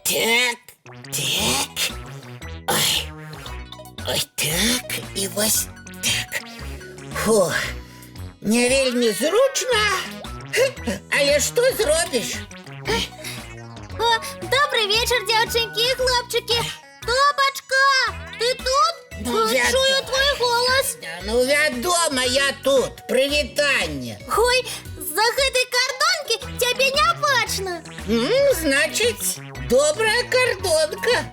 Так, так. Ой. Ось так і ось так. Фу, не вельми зручно, але що зробиш? Добрий вечір, дівчинки і хлопчики. Топочка, ти тут? я Чую тут. твій голос. Ну, відомо, я тут. Привітання. Ой, за гэтай кордонки тебе не бачно. Значить, добра кордонка.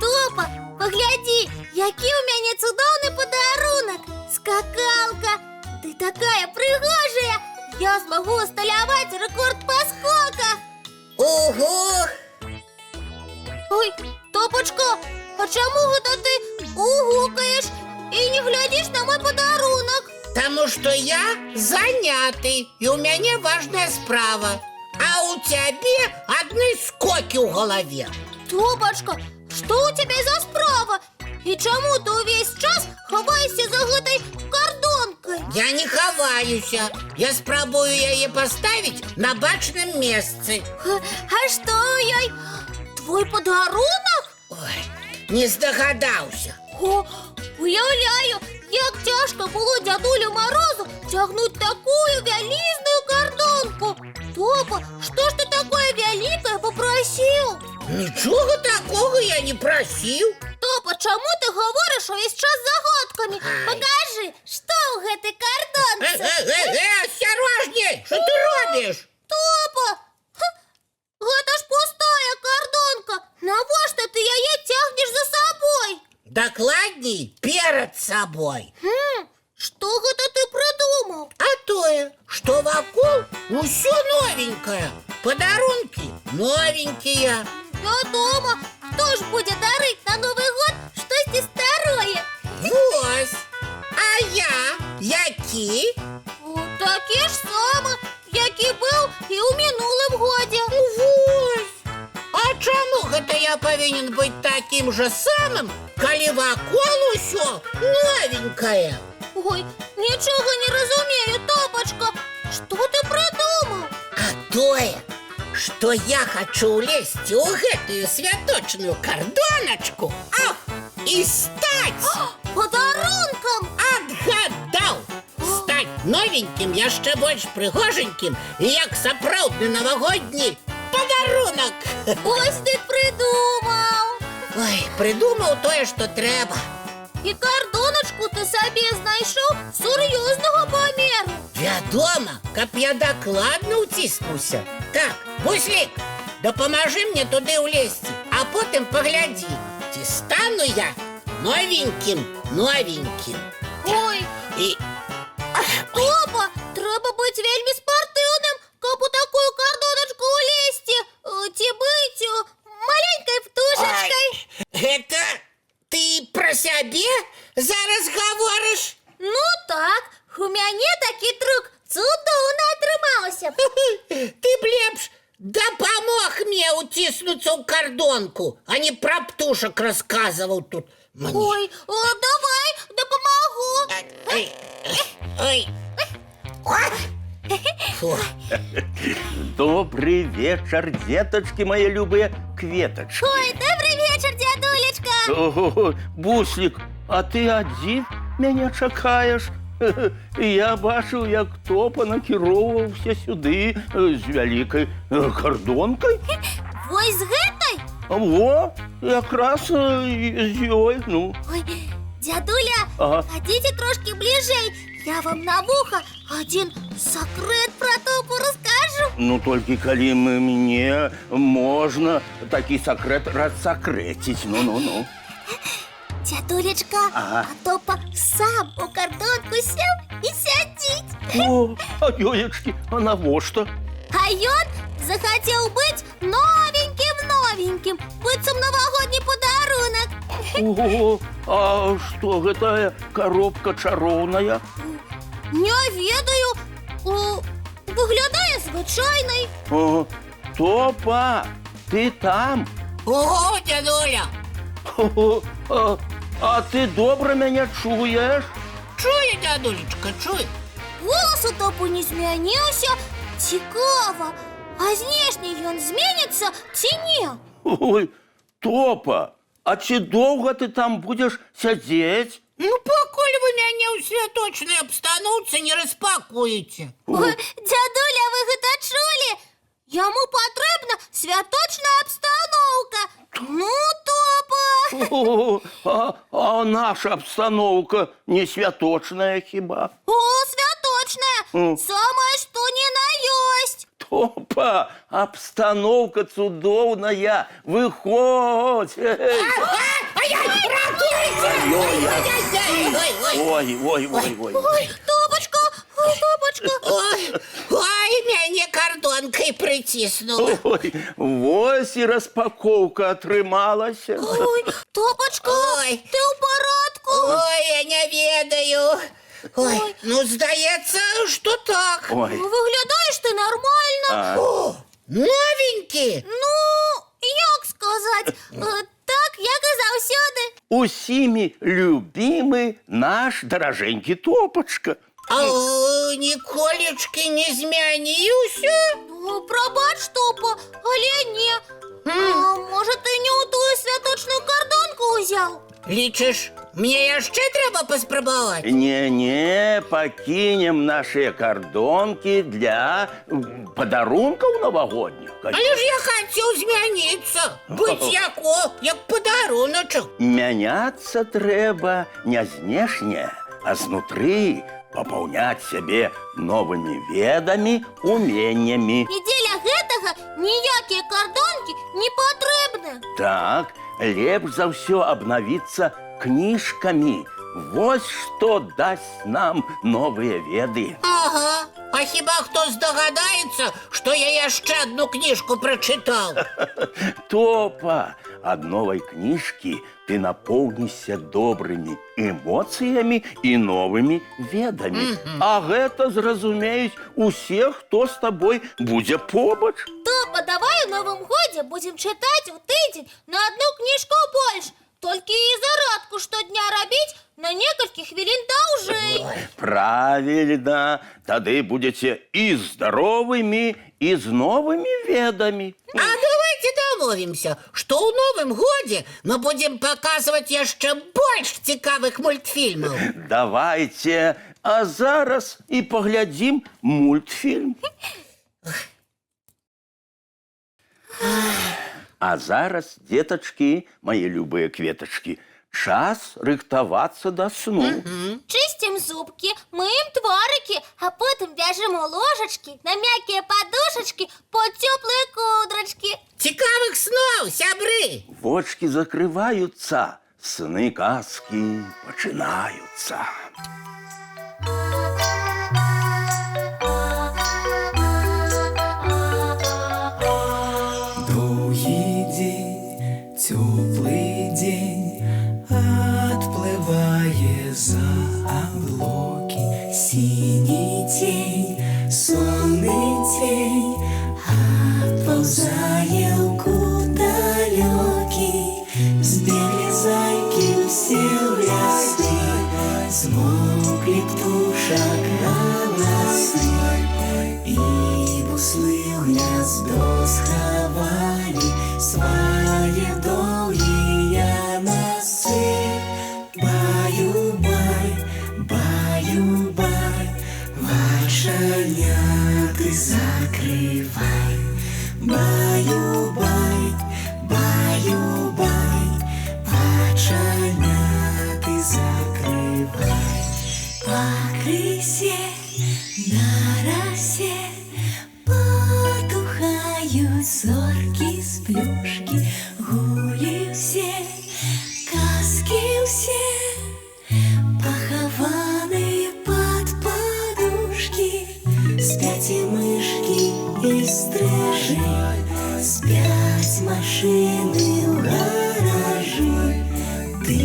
Топа, погляди, який у мене цудовний подарунок. Скакалка. Ти така пригожая. Я змогу усталювати рекорд по скоках. Ого! Ой, Топочка, а чому это ти угукаєш і не глядиш на мой подарунок? Тому що я занятий, і у мене важна справа. А у тебе одні скоки в голові. Топочка, що у тебе за справа? І чому ти увесь час ховаєшся за гэтай кордонкою? Я не ховаюся. Я спробую її поставити на бачному місці. А що їй? Твой подарунок? Ой, не здогадався. О, уявляю, як тяжко було дядулю Морозу тягнуть такую вялизную кордонку. Топа, что ж ты такое великое попросил? Нічого такого я не просив. Топа, чому ти говориш весь час загадками? Покажи, що у гэтай кордонці? Осторожней! Що ти робиш? Топа, гэта ж пустая кордонка. Навошта ти її тягнеш за собою? Докладней перед собой. Что гэта ты придумал? А тое, что вокруг усё новенькое. Подарунки новенькие. Дома, хто ж буде дарить на Новий год щось старое? Вось. А я? Які? Такі ж саме, які був і у минулому годі. Вось. А чому гэта я повинен бути таким же самым, коли вокруг усё новенькое? Ой, нічого не розумію, Топочка. Що ти придумав? А тое, что я хочу улезть у гэтую святочную кордоночку, и стать... Подарунком? Отгадал! Стать новеньким, яшчэ больш прыгоженьким, і як сапраўдны навагодні подарунок. Ось ти придумав. Ой, придумав тое, що треба. І кордоночку ти собі знайшов серйозного поміру. Вядома, каб я дакладна ўціснуўся. Так, Буслік, дапамажы мне туды ўлезці, а потым паглядзі, ці стану я новеньким. Ой, І... Топа, треба бути вельми спортивним, каб у такую кордоночку улезти. Ці бить маленькой птушечкой. Гэта ты про сябе зараз гаворыш? Ну так, у мяне такі трюк цудоўна атрымаўся. Ты б лепш дапамог мне уціснуцца ў кардонку, а не пра птушак расказваў тут мне. Ой, давай, дапамагу. Ой. Фу. Добрый вечер, деточки мои любые кветочки. Ой, добрый вечер, дядулечка. Ого, Буслик, а ты один меня чакаешь? Я бачу, як Топа накіроўваўся сюды з вялікай кардонкай. Вось з гэтай? Во, якраз з ёй, ну. Ой, дядуля, Ага. ходите трошки ближей. Я вам на вухо один секрет про Топу расскажу. Ну, толькі калі мне можна такі сакрэт рассакрэціць, ну. Дядулечка, Ага. а Топа сам у кордонку сел и сядить. О, а ёечки, а навошта? А ён захотел быть новеньким, быццам новогодний подарунок. Ого, а што гэтая коробка чароўная? Не ведаю, выглядае звичайний. О, Топа, ти там? Ого, дядуля! Хо-хо, а ти добре мене чуєш? Чую, дядулечка, чую. Голос у Топу не змінився. Цікаво. А знешний ён зменится ці не? Ой, Топа, а чи довго ти там будеш сидіти? Ну, покуль ви мяне ў святочнай абстаноўцы не распакуеце. Ой, дядуля, ви гэта чулі? Яму патрэбна святочная абстаноўка. Ну, Топа! А наша обстановка не святочная хіба? О, святочная! Самое что ни на есть! Топа, обстановка цудовная, выходь! Ой. Ой, Топочка! Ой, Топочка! Ой, мяне кардонкай прыціснула. Ой, вось і распаковка атрымалася. Ой, Топочка! Ой. Ты ў парадку? Ой, я не ведаю. Ой, ну, здаецца, што так. Ой, Выглядаеш ты нормально. О, новенькі. Ну, як сказаць, так, як і заўсёды. усімі любімы наш даражэнькі Топачка. А ніколечкі не змяніўся? Ну, прабач, Топа, але не. А, можа, ты не ў тую святочную кардонку ўзяў? Лічыш, мне яшчэ трэба паспрабаваць? Не, пакінем нашыя кардонкі для падарункаў навагодніх. Але ж я хацеў змяніцца. Быць як падаруначак. Мяняцца трэба не знешне, а знутры папаўняць сябе новымі ведамі, уменнямі. І дзеля гэтага ніякія кардонкі не патрэбны. Так, лепш за ўсё абнавіцца кніжкамі. Вось што дасць нам новыя веды. Ага, а хіба хто здагадаецца, што я яшчэ адну кніжку прачытаў? Топа, ад новай кніжкі ты напоўнішся добрымі эмоцыямі і новымі ведамі. А гэта зразумеюць усе, хто з табой будзе побач. Топа, давай у новым годзе будзем чытаць у тыдзень на одну кніжку больш. Толькі і зарадку штодня рабіць на некалькі хвілін даўжэй. Правильно, тады будзеце і здаровымі, і з новымі ведамі. А давайте дамовімся, што ў новым годзе мы будзем паказваць яшчэ больш цікавых мультфільмаў. Давайте, а зараз і паглядзім мультфільм. А зараз, деточки, мои любые кветочки, час рыхтавацца да сну. Чыстим зубки, мыем тварыкі, а потым вяжем у ложачкі на мяккія падушачкі под цёплыя коўдрачкі. Цікавых сноў, сябры! Вочки закрываются, сны казки пачынаюцца. Теплый день отплывая за облаки. Синий тень, сонный тень отползая вглубь далекий. Сбегли зайки все в лесы, смолкли птушек голосы, и буслы в гнездо сховали свои долгие носы. Баю-бай, баю-бай, вошеняты закрывай. Баю-бай, баю-бай, вошеняты закрывай. По крысе на росе потухают зорки с плюшки. Гули все, казки все, похованные под подушки. Спят и мышки, и стрижи, спят машины в гаражи. Ты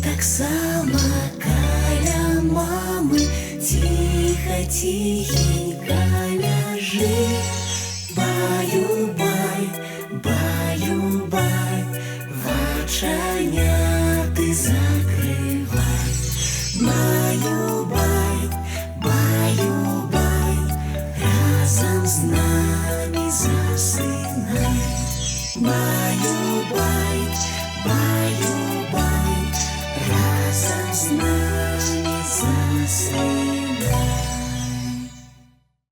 так само каля мамы, тихо-тихенько ляжи. оченяти закривай. Баю-бай, баю-бай, разом з нами засинай. Баю-бай, баю.